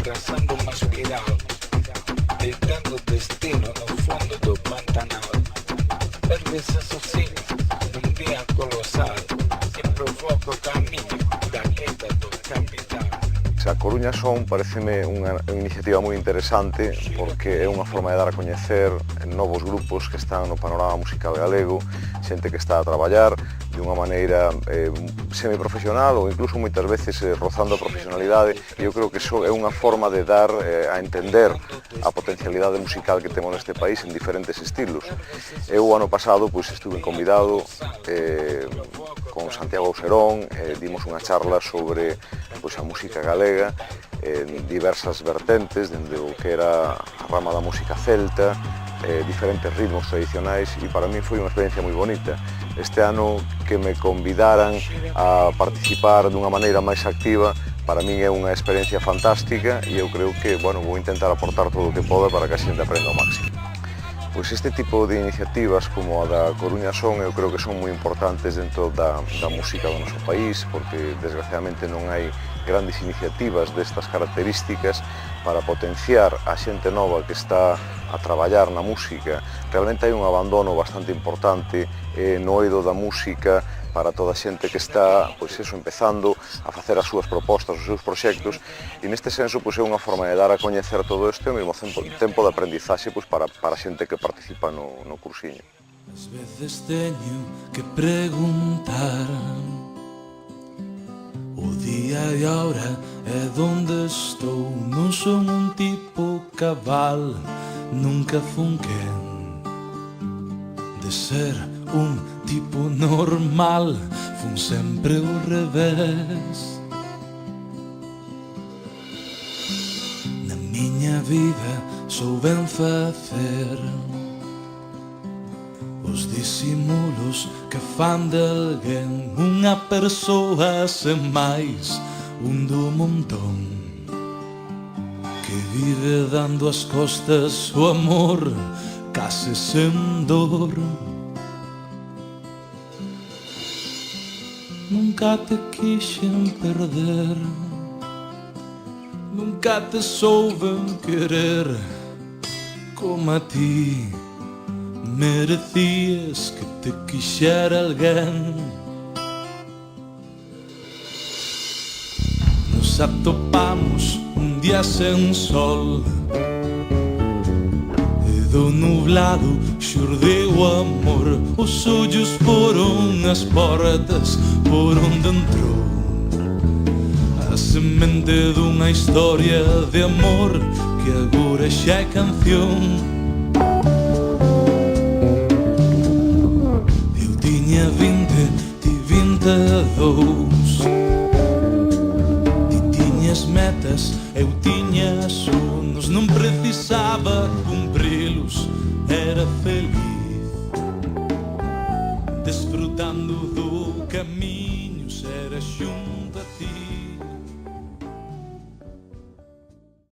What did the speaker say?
traçando uma espiral, deitando o destino no fundo do Pantanal. Perde-se sozinho num dia colossal e provoca o caminho da queda do capital. A Coruña Son pareceme unha iniciativa moi interesante porque é unha forma de dar a coñecer novos grupos que están no panorama musical galego, xente que está a traballar de unha maneira semiprofesional ou incluso moitas veces rozando a profesionalidade, e eu creo que iso é unha forma de dar a entender a potencialidade musical que temos neste país en diferentes estilos. Eu o ano pasado estuve convidado con Santiago Auserón, dimos unha charla sobre a música galega en diversas vertentes, dende o que era a rama da música celta, diferentes ritmos tradicionais, e para mí foi unha experiencia moi bonita. Este ano que me convidaran a participar dunha maneira máis activa, para min é unha experiencia fantástica e eu creo que, vou intentar aportar todo o que poda para que a xente aprenda ao máximo. Pois este tipo de iniciativas como a da Coruña Son eu creo que son moi importantes dentro da música do noso país, porque desgraciadamente non hai grandes iniciativas destas características para potenciar a xente nova que está a traballar na música. Realmente hai un abandono bastante importante no eido da música para toda a xente que está empezando a facer as súas propostas, os seus proxectos, e neste senso é unha forma de dar a coñecer todo isto e ao mesmo tempo de aprendizaxe para a xente que participa no cursiño. Ás veces teño que preguntar o día e a hora é donde estou. Non son un tipo cabal, nunca fun quen de ser un tipo normal, fun sempre ao revés. Na miña vida souben facer os disimulos que fan de alguén unha persoa sen máis, un do montón que vive dando as costas o amor case sen dor. Nunca te quixen perder, nunca te souben querer como a ti merecías que te quixera alguén. Nos atopamos un día sen sol e do nublado xurdeu o amor. Os ollos foron as portas por onde entrou a semente dunha historia de amor que agora xa é canción. Eu tiña 20, ti 22, ti tiñas metas, eu tiña sonos, non precisaba cumprilos, era feliz.